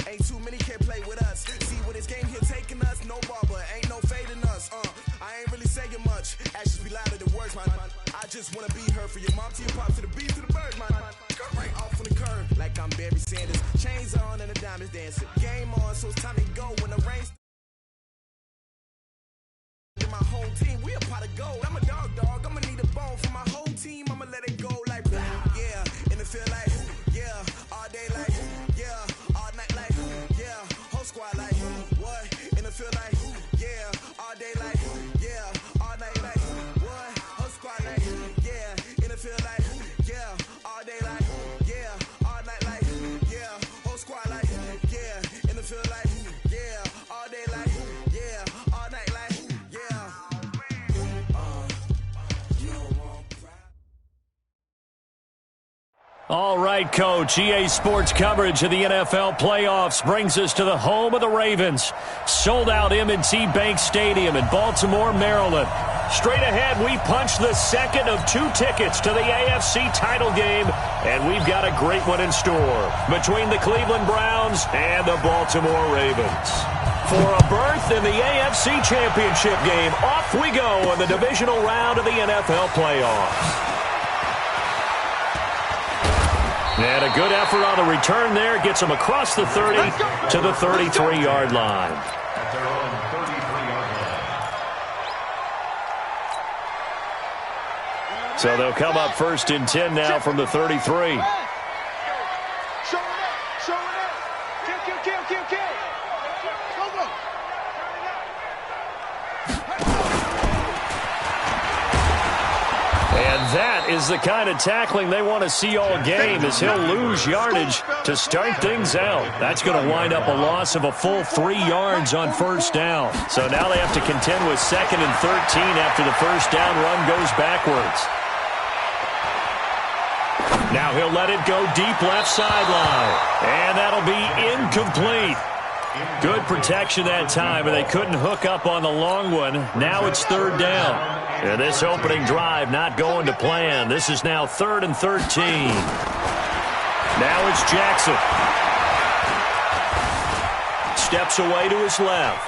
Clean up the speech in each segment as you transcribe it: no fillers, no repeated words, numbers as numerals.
Ain't too many can play with us. See where this game here taking us. No barber, ain't no fading us. I ain't really saying much. Actions be louder than words, man. I just wanna be heard for your mom to your pop to the beat to the birds, man. Cut right off on the curve like I'm Barry Sanders. Chains on and the diamonds dancing. Game on, so it's time to go when the rain's. My whole team, we a pot of gold. I'm a dog. I'ma need a bone for my whole team. I'ma let it go like, yeah. In the field like, yeah. All day like, yeah. All night like, yeah. Whole squad like, what? In the field like, yeah. All day like, yeah. All night like, what? Whole squad like, yeah. In the field like, yeah. All day like, yeah. All night like, yeah. Whole squad like, yeah. In the field like, yeah. All day like, yeah. All night like, yeah. All right, Coach. EA Sports coverage of the NFL playoffs brings us to the home of the Ravens. Sold out M&T Bank Stadium in Baltimore, Maryland. Straight ahead, we punch the second of 2 tickets to the AFC title game, and we've got a great one in store between the Cleveland Browns and the Baltimore Ravens. For a berth in the AFC Championship game, off we go in the divisional round of the NFL playoffs. And a good effort on the return there. Gets them across the 30 to the 33-yard line. So they'll come up first and 10 now from the 33. That is the kind of tackling they want to see all game, as he'll lose yardage to start things out. That's going to wind up a loss of a full 3 yards on first down. So now they have to contend with 2nd and 13 after the first down run goes backwards. Now he'll let it go deep left sideline. And that'll be incomplete. Good protection that time, and they couldn't hook up on the long one. Now it's 3rd down. And this opening drive not going to plan. This is now 3rd and 13. Now it's Jackson. Steps away to his left.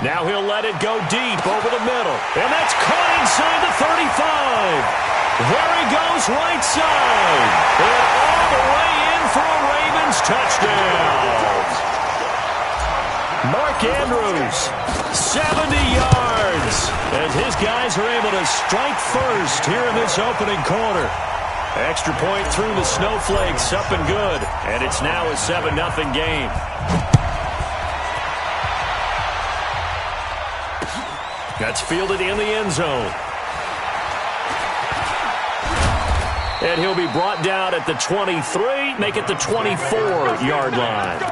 Now he'll let it go deep over the middle. And that's caught inside the 35. There he goes right side. And all the way in for a Ravens touchdown. Mark Andrews, 70 yards, as his guys are able to strike first here in this opening quarter. Extra point through the snowflakes, up and good, and it's now a 7-0 game. That's fielded in the end zone. And he'll be brought down at the 23, make it the 24-yard line.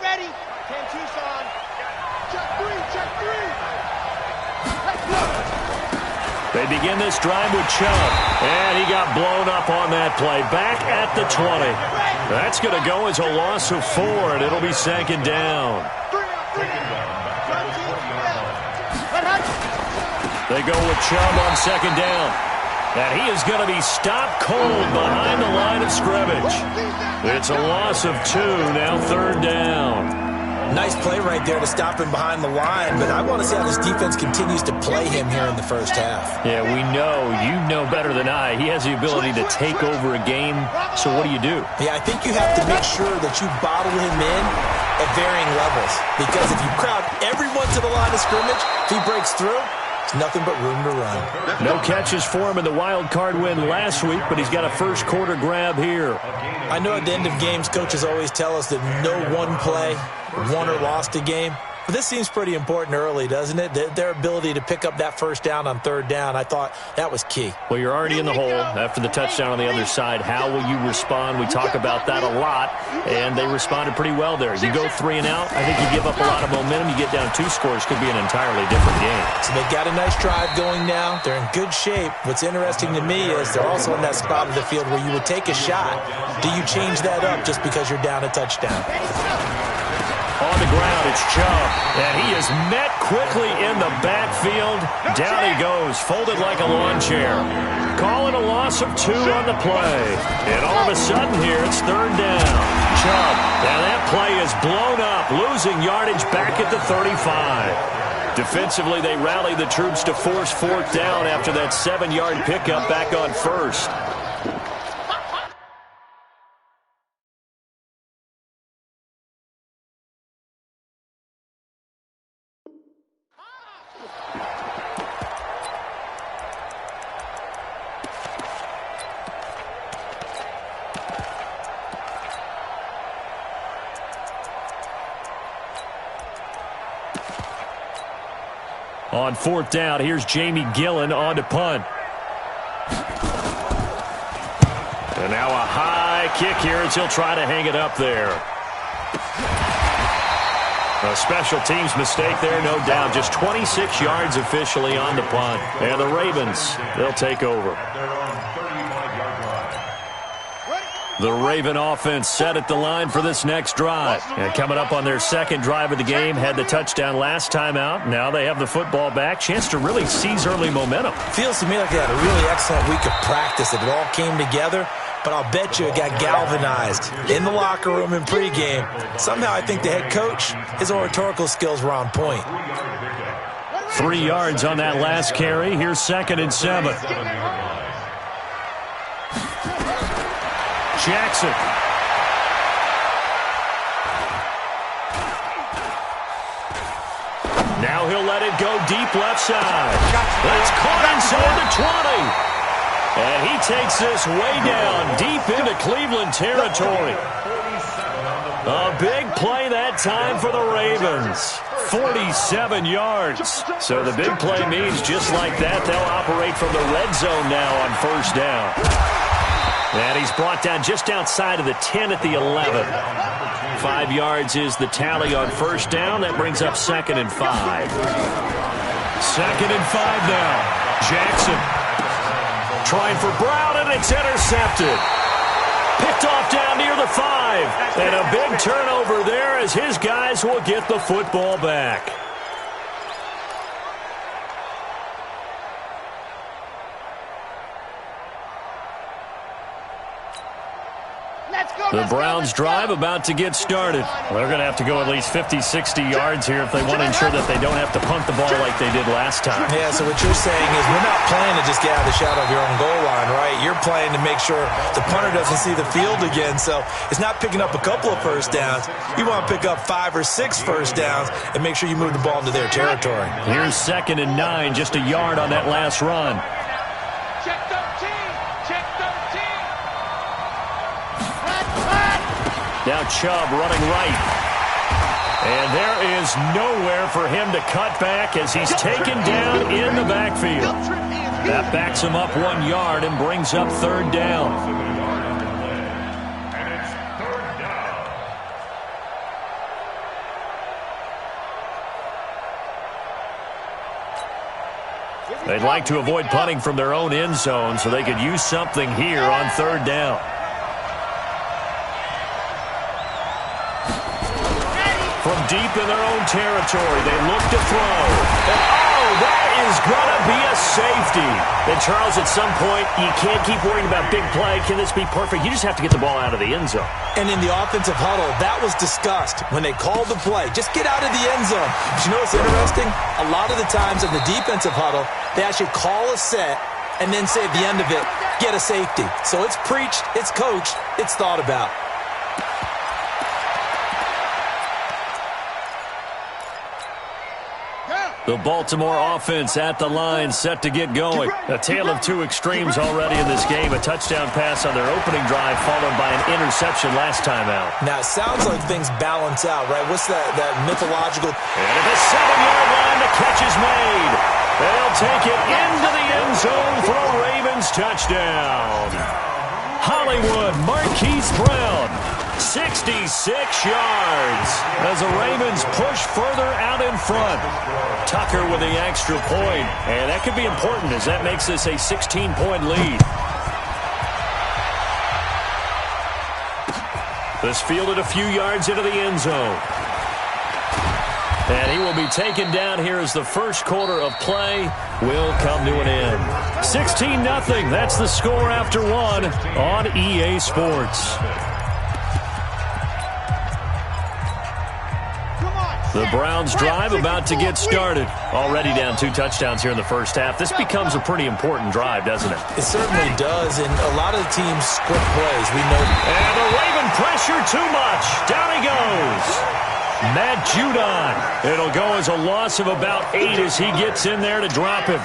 Ready. 10 Tucson. Check 3. They begin this drive with Chubb, and he got blown up on that play. Back at the 20. That's going to go as a loss of 4, and it'll be 2nd down. They go with Chubb on 2nd down. And he is going to be stopped cold behind the line of scrimmage. It's a loss of 2, now 3rd down. Nice play right there to stop him behind the line, but I want to see how this defense continues to play him here in the first half. Yeah, we know. You know better than I. He has the ability to take over a game, so what do you do? Yeah, I think you have to make sure that you bottle him in at varying levels, because if you crowd everyone to the line of scrimmage, if he breaks through, it's nothing but room to run. No catches for him in the wild card win last week, but he's got a first quarter grab here. I know at the end of games, coaches always tell us that no one play won or lost a game. But this seems pretty important early, doesn't it? Their ability to pick up that first down on third down, I thought that was key. Well, you're already in the hole after the touchdown on the other side. How will you respond? We talk about that a lot, and they responded pretty well there. You go 3 and out, I think you give up a lot of momentum. You get down 2 scores, could be an entirely different game. So they've got a nice drive going now. They're in good shape. What's interesting to me is they're also in that spot of the field where you would take a shot. Do you change that up just because you're down a touchdown? On the ground, it's Chubb, and he is met quickly in the backfield. Down he goes, folded like a lawn chair. Calling a loss of 2 on the play. And all of a sudden here, it's third down. Chubb, and that play is blown up, losing yardage back at the 35. Defensively, they rally the troops to force 4th down after that 7-yard pickup back on first. On 4th down, here's Jamie Gillen on to punt. And now a high kick here as he'll try to hang it up there. A special teams mistake there, no doubt. Just 26 yards officially on the punt. And the Ravens, they'll take over. The Raven offense set at the line for this next drive. And coming up on their second drive of the game, had the touchdown last time out. Now they have the football back. Chance to really seize early momentum. Feels to me like they had a really excellent week of practice. It all came together, but I'll bet you it got galvanized in the locker room in pregame. Somehow I think the head coach, his oratorical skills were on point. 3 yards on that last carry. Here's 2nd and 7. Jackson. Now he'll let it go deep left side. That's caught inside the 20. And he takes this way down deep into Cleveland territory. A big play that time for the Ravens. 47 yards. So the big play means just like that, they'll operate from the red zone now on 1st down. And he's brought down just outside of the 10 at the 11. 5 yards is the tally on 1st down. That brings up 2nd and 5. 2nd and 5 now. Jackson trying for Brown, and it's intercepted. Picked off down near the 5. And a big turnover there as his guys will get the football back. The Browns drive about to get started. They're going to have to go at least 50, 60 yards here if they want to ensure that they don't have to punt the ball like they did last time. Yeah, so what you're saying is we're not playing to just get out of the shadow of your own goal line, right? You're playing to make sure the punter doesn't see the field again. So it's not picking up a couple of first downs. You want to pick up 5 or 6 first downs and make sure you move the ball into their territory. Here's 2nd and 9, just a yard on that last run. Check 13. Check 13. Now Chubb running right. And there is nowhere for him to cut back as he's taken down in the backfield. That backs him up 1 yard and brings up 3rd down. They'd like to avoid punting from their own end zone so they could use something here on 3rd down. From deep in their own territory, they look to throw. And, oh, that is going to be a safety. And, Charles, at some point, you can't keep worrying about big play. Can this be perfect? You just have to get the ball out of the end zone. And in the offensive huddle, that was discussed when they called the play. Just get out of the end zone. But you know what's interesting? A lot of the times in the defensive huddle, they actually call a set and then say at the end of it, get a safety. So it's preached, it's coached, it's thought about. The Baltimore offense at the line, set to get going. A tale of two extremes already in this game. A touchdown pass on their opening drive, followed by an interception last time out. Now, it sounds like things balance out, right? What's that mythological... And at the 7-yard line, the catch is made. They'll take it into the end zone for a Ravens touchdown. Hollywood, Marquise Brown, 66 yards as the Ravens push further out in front. Tucker with the extra point, and that could be important as that makes this a 16-point lead. This fielded a few yards into the end zone. And he will be taken down here as the first quarter of play will come to an end. 16-0, that's the score after one on EA Sports. The Browns drive about to get started. Already down 2 touchdowns here in the first half. This becomes a pretty important drive, doesn't it? It certainly does, and a lot of the teams split plays. We know. And the Raven pressure too much. Down he goes. Matt Judon. It'll go as a loss of about 8 as he gets in there to drop him.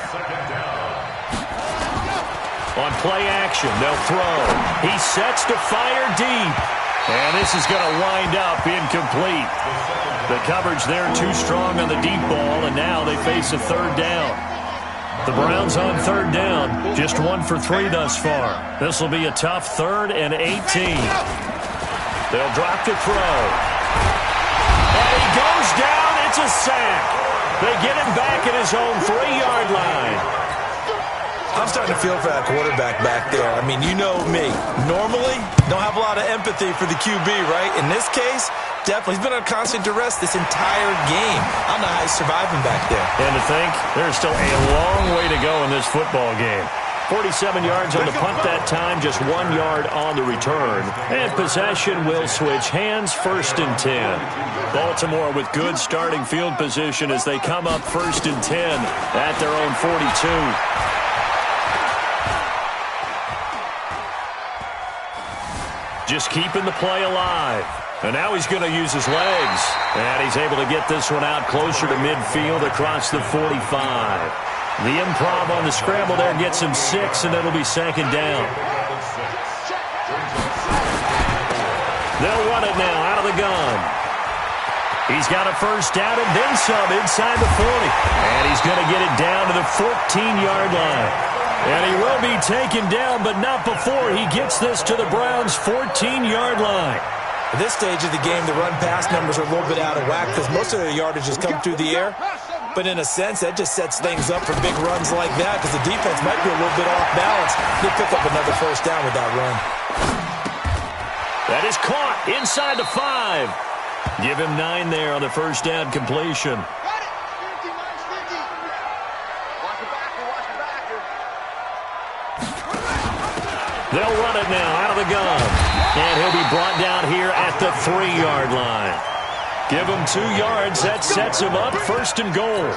On play action, they'll throw. He sets to fire deep. And this is going to wind up incomplete. The coverage there too strong on the deep ball, and now they face a third down. The Browns on third down, just 1 for 3 thus far. This will be a tough 3rd and 18. They'll drop to throw. And he goes down. It's a sack. They get him back at his own 3-yard line. I'm starting to feel for that quarterback back there. I mean, you know me. Normally, don't have a lot of empathy for the QB, right? In this case, definitely. He's been under constant duress this entire game. I don't know how he's surviving back there. And to think, there's still a long way to go in this football game. 47 yards on the punt that time, just 1 yard on the return. And possession will switch hands, 1st and 10. Baltimore with good starting field position as they come up 1st and 10 at their own 42. Just keeping the play alive. And now he's going to use his legs. And he's able to get this one out closer to midfield across the 45. The improv on the scramble there gets him 6, and it'll be 2nd down. They'll run it now out of the gun. He's got a 1st down and then some inside the 40. And he's going to get it down to the 14-yard line. And he will be taken down, but not before he gets this to the Browns' 14-yard line. At this stage of the game, the run-pass numbers are a little bit out of whack because most of their yardage has come through the air. But in a sense, that just sets things up for big runs like that because the defense might be a little bit off balance. They pick up another 1st down with that run. That is caught inside the 5. Give him 9 there on the 1st down completion. They'll run it now out of the gun. And he'll be brought down here at the 3-yard line. Give him 2 yards. That sets him up 1st and goal.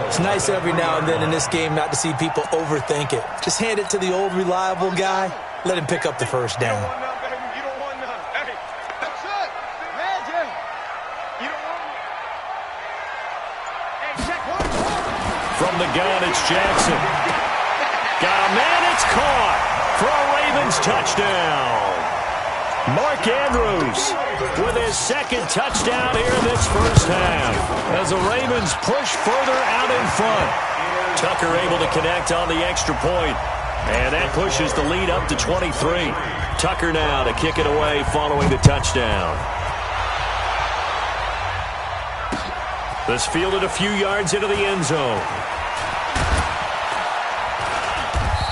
It's nice every now and then in this game not to see people overthink it. Just hand it to the old reliable guy. Let him pick up the 1st down. From the gun, it's Jackson. Got a man. It's caught for a Ravens touchdown. Mark Andrews with his 2nd touchdown here in this first half as the Ravens push further out in front. Tucker able to connect on the extra point, and that pushes the lead up to 23. Tucker now to kick it away following the touchdown. This fielded a few yards into the end zone.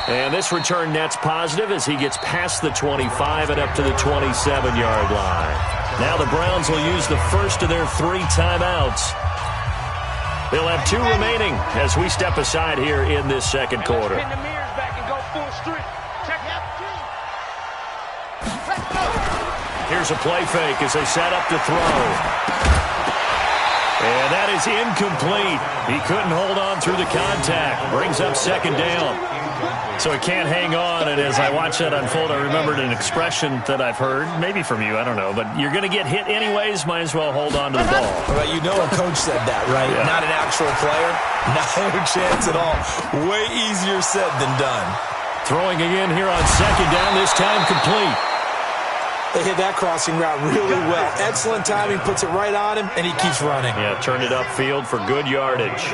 And this return net's positive as he gets past the 25 and up to the 27-yard line. Now the Browns will use the first of their 3 timeouts. They'll have 2 remaining as we step aside here in this 2nd quarter. Here's a play fake as they set up to throw. And that is incomplete. He couldn't hold on through the contact. Brings up 2nd down. So he can't hang on, and as I watch that unfold, I remembered an expression that I've heard, maybe from you, I don't know, but you're going to get hit anyways, might as well hold on to the ball. Well, you know a coach said that, right? Yeah. Not an actual player. Not a chance at all. Way easier said than done. Throwing again here on second down, this time complete. They hit that crossing route really well. Excellent timing, puts it right on him, and he keeps running. Yeah, turned it upfield for good yardage.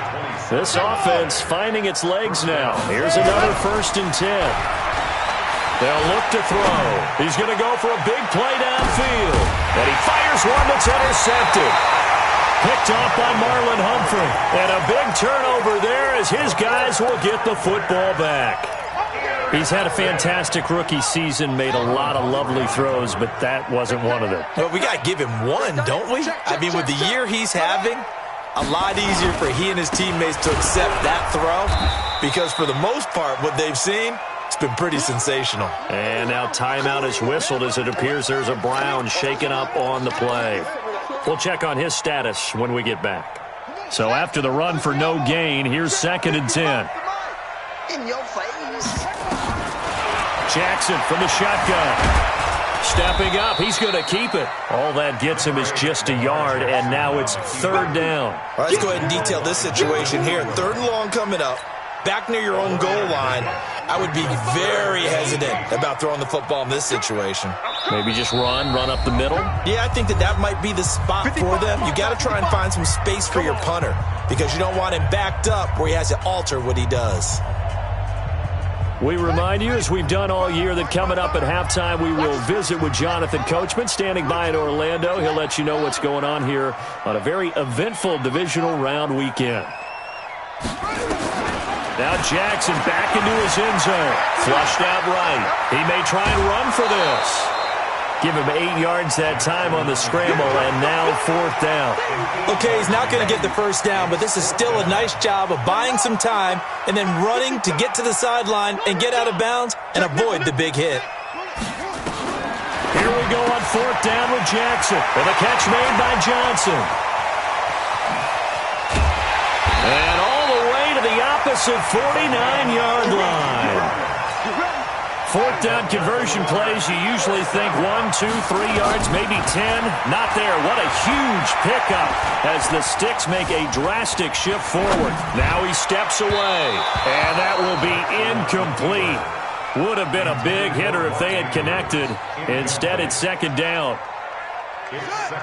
This offense finding its legs now. Here's another 1st and 10. They'll look to throw. He's going to go for a big play downfield. And he fires one that's intercepted. Picked off by Marlon Humphrey. And a big turnover there as his guys will get the football back. He's had a fantastic rookie season, made a lot of lovely throws, but that wasn't one of them. Well, we got to give him one, don't we? I mean, with the year he's having, a lot easier for he and his teammates to accept that throw because for the most part, what they've seen, it's been pretty sensational. And now timeout is whistled as it appears there's a Brown shaken up on the play. We'll check on his status when we get back. So after the run for no gain, here's 2nd and 10. In your face. Jackson from the shotgun. Stepping up, he's going to keep it. All that gets him is just a yard, and now it's 3rd down. All right, let's go ahead and detail this situation here. 3rd and long coming up. Back near your own goal line. I would be very hesitant about throwing the football in this situation. Maybe just run up the middle? Yeah, I think that might be the spot for them. You got to try and find some space for your punter because you don't want him backed up where he has to alter what he does. We remind you, as we've done all year, that coming up at halftime, we will visit with Jonathan Coachman, standing by in Orlando. He'll let you know what's going on here on a very eventful divisional round weekend. Now Jackson back into his end zone. Flushed out right. He may try and run for this. Give him 8 yards that time on the scramble, and now 4th down. Okay, he's not going to get the 1st down, but this is still a nice job of buying some time and then running to get to the sideline and get out of bounds and avoid the big hit. Here we go on 4th down with Jackson. And the catch made by Johnson. And all the way to the opposite 49-yard line. 4th down conversion plays, you usually think 1, 2, 3 yards, maybe 10. Not there. What a huge pickup as the Sticks make a drastic shift forward. Now he steps away, and that will be incomplete. Would have been a big hitter if they had connected. Instead, it's 2nd down.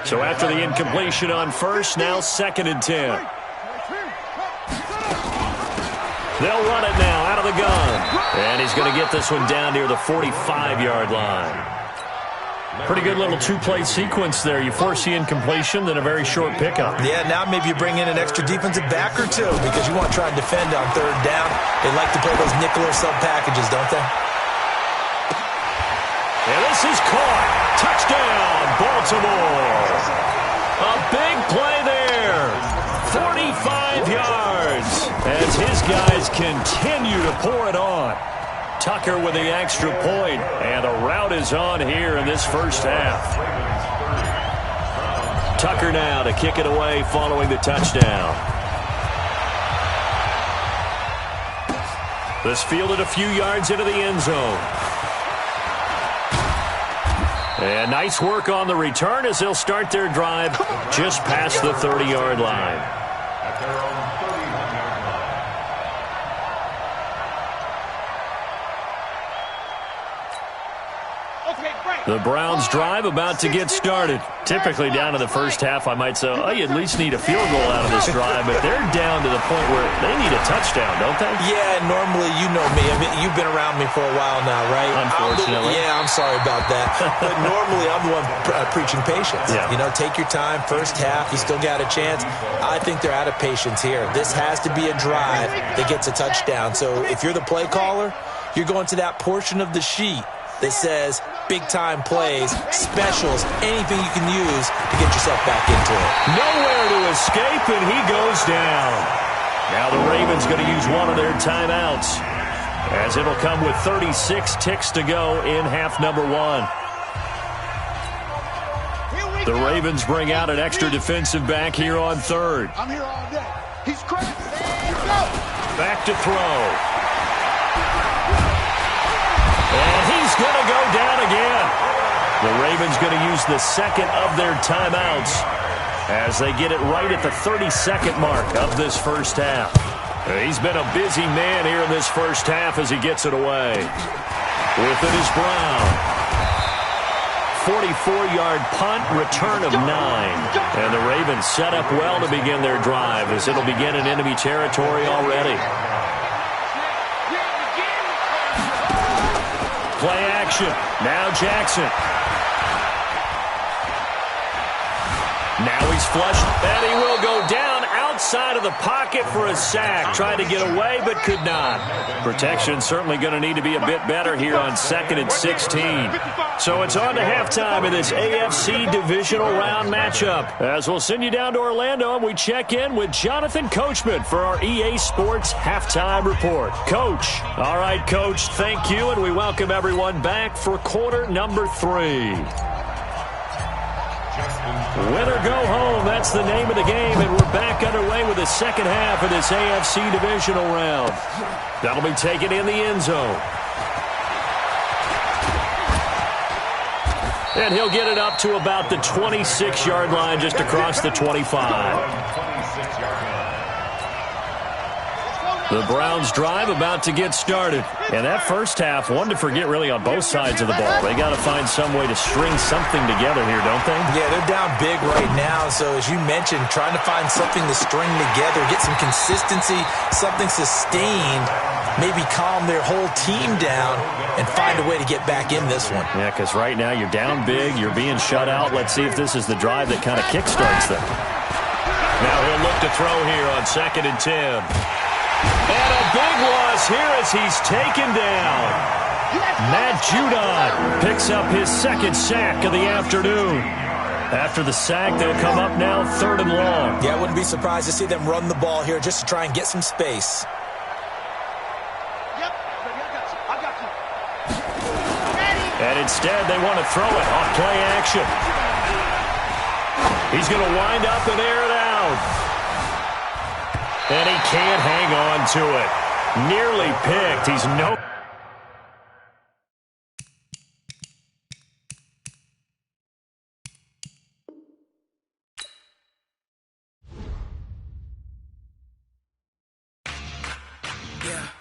So after the incompletion on 1st, now 2nd and 10. They'll run it now out of the gun. And he's going to get this one down near the 45-yard line. Pretty good little 2-play sequence there. You force the incompletion, then a very short pickup. Yeah, now maybe you bring in an extra defensive back or two because you want to try and defend on 3rd down. They like to play those nickel or sub packages, don't they? And this is caught. Touchdown, Baltimore. A big play there. 45 yards as his guys continue to pour it on. Tucker with the extra point, and the route is on here in this 1st half. Tucker now to kick it away following the touchdown. This fielded a few yards into the end zone. And nice work on the return as they'll start their drive just past the 30-yard line. The Browns drive about to get started. Typically down to the 1st half, I might say, oh, you at least need a field goal out of this drive, but they're down to the point where they need a touchdown, don't they? Yeah, normally, you know me. I mean, you've been around me for a while now, right? Unfortunately. I'm sorry about that. But normally, I'm the one preaching patience. Yeah. You know, take your time. 1st half, you still got a chance. I think they're out of patience here. This has to be a drive that gets a touchdown. So if you're the play caller, you're going to that portion of the sheet that says big-time plays, specials, anything you can use to get yourself back into it. Nowhere to escape, and he goes down. Now the Ravens going to use one of their timeouts, as it'll come with 36 ticks to go in half number 1. The Ravens bring out an extra defensive back here on 3rd. I'm here all day. He's crazy. Back to throw. And he's going to go down again. The Ravens going to use the second of their timeouts as they get it right at the 30-second mark of this first half. He's been a busy man here in this first half as he gets it away. With it is Brown. 44-yard punt, return of 9. And the Ravens set up well to begin their drive as it'll begin in enemy territory already. Play action. Now Jackson. Now he's flushed, and he will go down outside of the pocket for a sack. Tried to get away, but could not. Protection certainly going to need to be a bit better here on 2nd and 16. So it's on to halftime in this AFC divisional round matchup. As we'll send you down to Orlando, and we check in with Jonathan Coachman for our EA Sports halftime report. Coach. All right, Coach, thank you, and we welcome everyone back for quarter number 3. Win or go home, that's the name of the game, and we're back underway with the second half of this AFC divisional round. That'll be taken in the end zone. And he'll get it up to about the 26-yard line, just across the 25. The Browns drive about to get started. And that first half, one to forget really on both sides of the ball. They got to find some way to string something together here, don't they? Yeah, they're down big right now. So as you mentioned, trying to find something to string together, get some consistency, something sustained, maybe calm their whole team down and find a way to get back in this one. Yeah, because right now you're down big, you're being shut out. Let's see if this is the drive that kind of kickstarts them. Now he'll look to throw here on 2nd and 10. And a big loss here as he's taken down. Matt Judon picks up his second sack of the afternoon. After the sack, they'll come up now 3rd and long. Yeah, I wouldn't be surprised to see them run the ball here just to try and get some space. And instead, they want to throw it on play action. He's going to wind up and air it out. And he can't hang on to it. Nearly picked. He's no... Yeah.